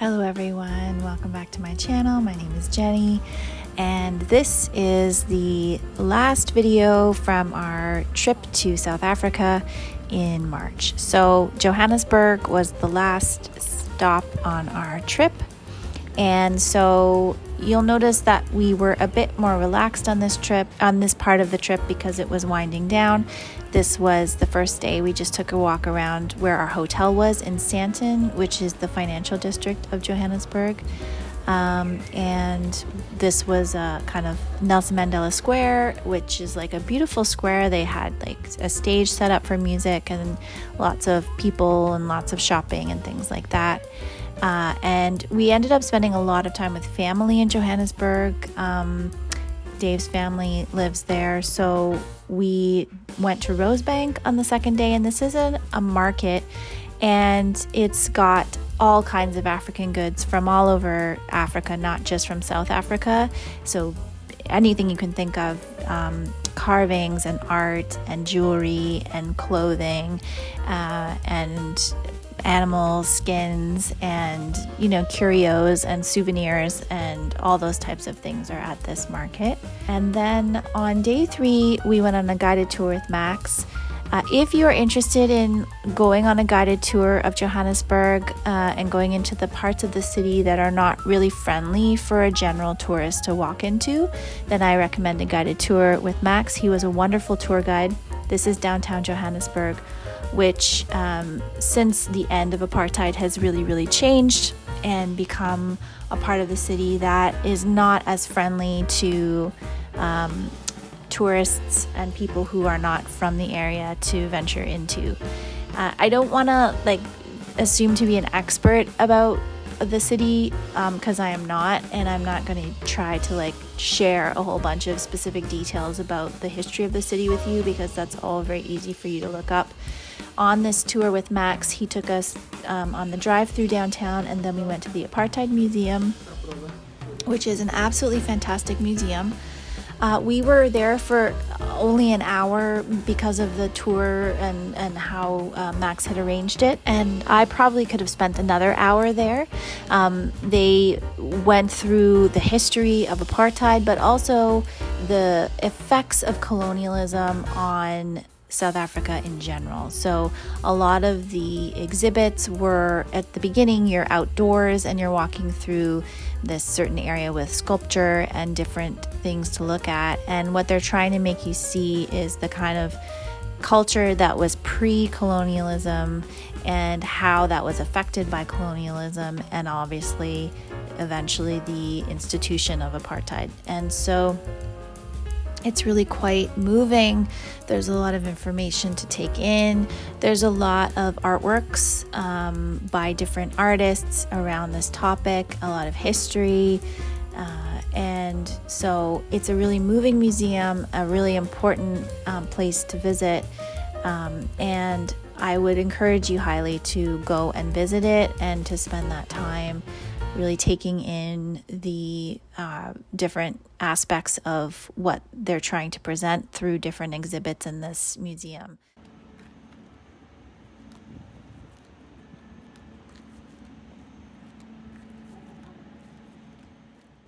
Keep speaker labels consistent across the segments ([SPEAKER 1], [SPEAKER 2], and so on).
[SPEAKER 1] Hello everyone, welcome back to my channel. My name is Jenny and this is the last video from our trip to South Africa in March. So Johannesburg was the last stop on our trip, and so you'll notice that we were a bit more relaxed on this part of the trip because it was winding down. This was the first day. We just took a walk around where our hotel was in Sandton, which is the financial district of Johannesburg. And this was a kind of Nelson Mandela Square, which is like a beautiful square. They had like a stage set up for music and lots of people and lots of shopping and things like that. And we ended up spending a lot of time with family in Johannesburg. Dave's family lives there, so we went to Rosebank on the second day, and this is a market, and it's got all kinds of African goods from all over Africa, not just from South Africa. So anything you can think of, carvings and art and jewelry and clothing, and animals, skins, and curios and souvenirs and all those types of things are at this market. And then on day 3 we went on a guided tour with Max. If you are interested in going on a guided tour of Johannesburg and going into the parts of the city that are not really friendly for a general tourist to walk into, then I recommend a guided tour with Max. He was a wonderful tour guide. This is downtown Johannesburg, which since the end of apartheid has really changed and become a part of the city that is not as friendly to tourists and people who are not from the area to venture into. I don't want to assume to be an expert about the city because I am not, and I'm not going to try to share a whole bunch of specific details about the history of the city with you, because that's all very easy for you to look up. On this tour with Max, he took us on the drive through downtown, and then we went to the Apartheid Museum, which is an absolutely fantastic museum. We were there for only an hour because of the tour and how Max had arranged it, and I probably could have spent another hour there. They went through the history of apartheid, but also the effects of colonialism on South Africa in general. So a lot of the exhibits were, at the beginning, you're outdoors and you're walking through this certain area with sculpture and different things to look at, and what they're trying to make you see is the kind of culture that was pre-colonialism and how that was affected by colonialism, and obviously eventually the institution of apartheid. And so it's really quite moving. There's a lot of information to take in. There's a lot of artworks by different artists around this topic, a lot of history. And so it's a really moving museum, a really important place to visit. And I would encourage you highly to go and visit it and to spend that time really taking in the different aspects of what they're trying to present through different exhibits in this museum.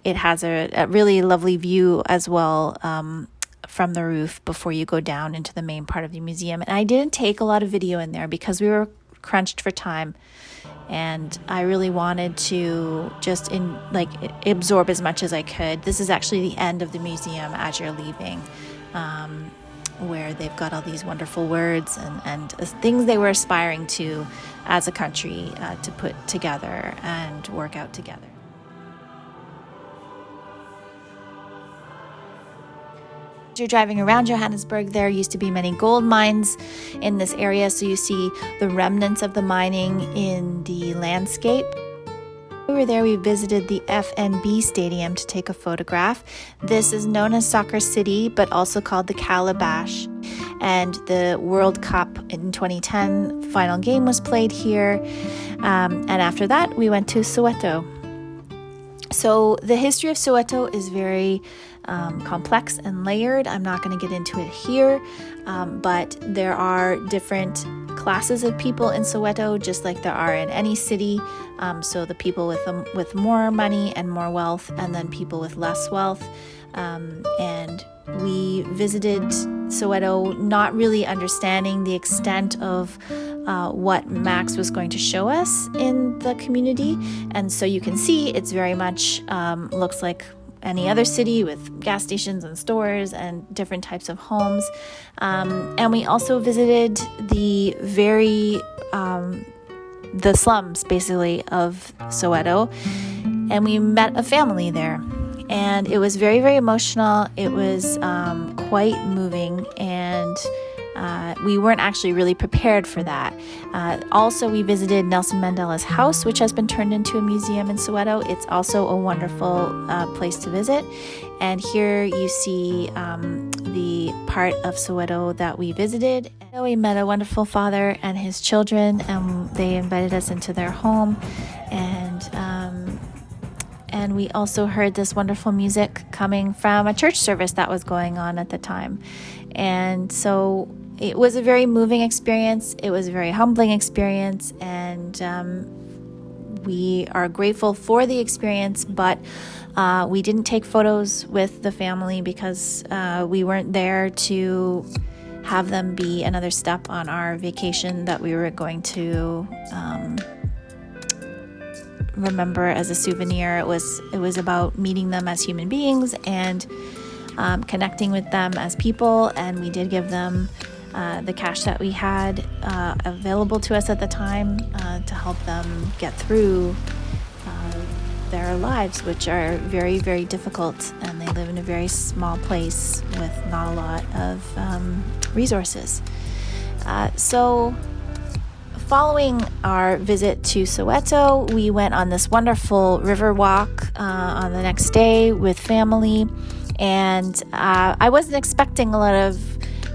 [SPEAKER 1] It has a really lovely view as well from the roof before you go down into the main part of the museum. And I didn't take a lot of video in there because we were crunched for time, and I really wanted to just absorb as much as I could. This is actually the end of the museum as you're leaving, where they've got all these wonderful words and things they were aspiring to as a country to put together and work out together. As you're driving around Johannesburg, there used to be many gold mines in this area, so you see the remnants of the mining in the landscape. We were there, we visited the FNB Stadium to take a photograph. This is known as Soccer City, but also called the Calabash. And the World Cup in 2010 final game was played here. And after that, we went to Soweto. So the history of Soweto is very complex and layered. I'm not going to get into it here, but there are different classes of people in Soweto, just like there are in any city. So the people with more money and more wealth, and then people with less wealth. And we visited Soweto not really understanding the extent of what Max was going to show us in the community. And so you can see it's very much looks like any other city with gas stations and stores and different types of homes. And we also visited the slums, basically, of Soweto. And we met a family there. And it was very, very emotional. It was quite moving, and we weren't actually really prepared for that. Also, we visited Nelson Mandela's house, which has been turned into a museum in Soweto. It's also a wonderful place to visit. And here you see the part of Soweto that we visited. And we met a wonderful father and his children, and they invited us into their home. And we also heard this wonderful music coming from a church service that was going on at the time. And so it was a very moving experience. It was a very humbling experience. And we are grateful for the experience, but we didn't take photos with the family because we weren't there to have them be another step on our vacation that we were going to remember as a souvenir. It was about meeting them as human beings and connecting with them as people. And we did give them the cash that we had available to us at the time to help them get through their lives, which are very, very difficult, and they live in a very small place with not a lot of resources. So following our visit to Soweto, we went on this wonderful river walk on the next day with family, and I wasn't expecting a lot of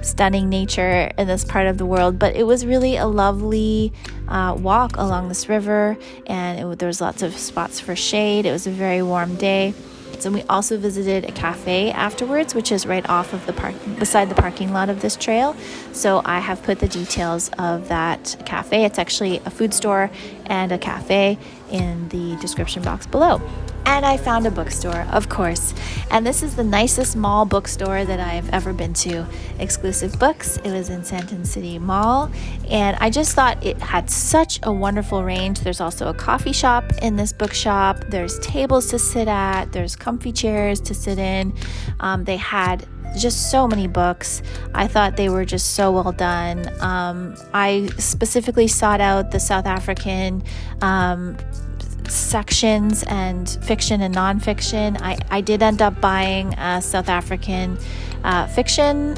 [SPEAKER 1] stunning nature in this part of the world, but it was really a lovely walk along this river, and there was lots of spots for shade. It was a very warm day. And we also visited a cafe afterwards, which is right off of beside the parking lot of this trail. So I have put the details of that cafe. It's actually a food store and a cafe in the description box below. And I found a bookstore, of course. And this is the nicest mall bookstore that I've ever been to. Exclusive Books. It was in Santon City Mall. And I just thought it had such a wonderful range. There's also a coffee shop in this bookshop. There's tables to sit at. There's comfy chairs to sit in. They had just so many books. I thought they were just so well done. I specifically sought out the South African sections and fiction and nonfiction. I did end up buying a South African fiction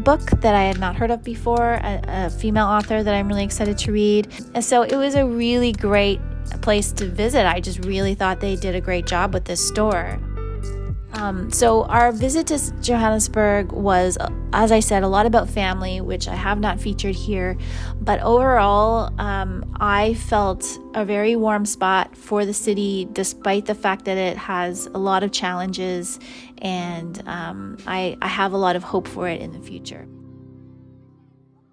[SPEAKER 1] book that I had not heard of before, a female author that I'm really excited to read. And so it was a really great place to visit. I just really thought they did a great job with this store. So our visit to Johannesburg was, as I said, a lot about family, which I have not featured here. But overall, I felt a very warm spot for the city, despite the fact that it has a lot of challenges, and I have a lot of hope for it in the future.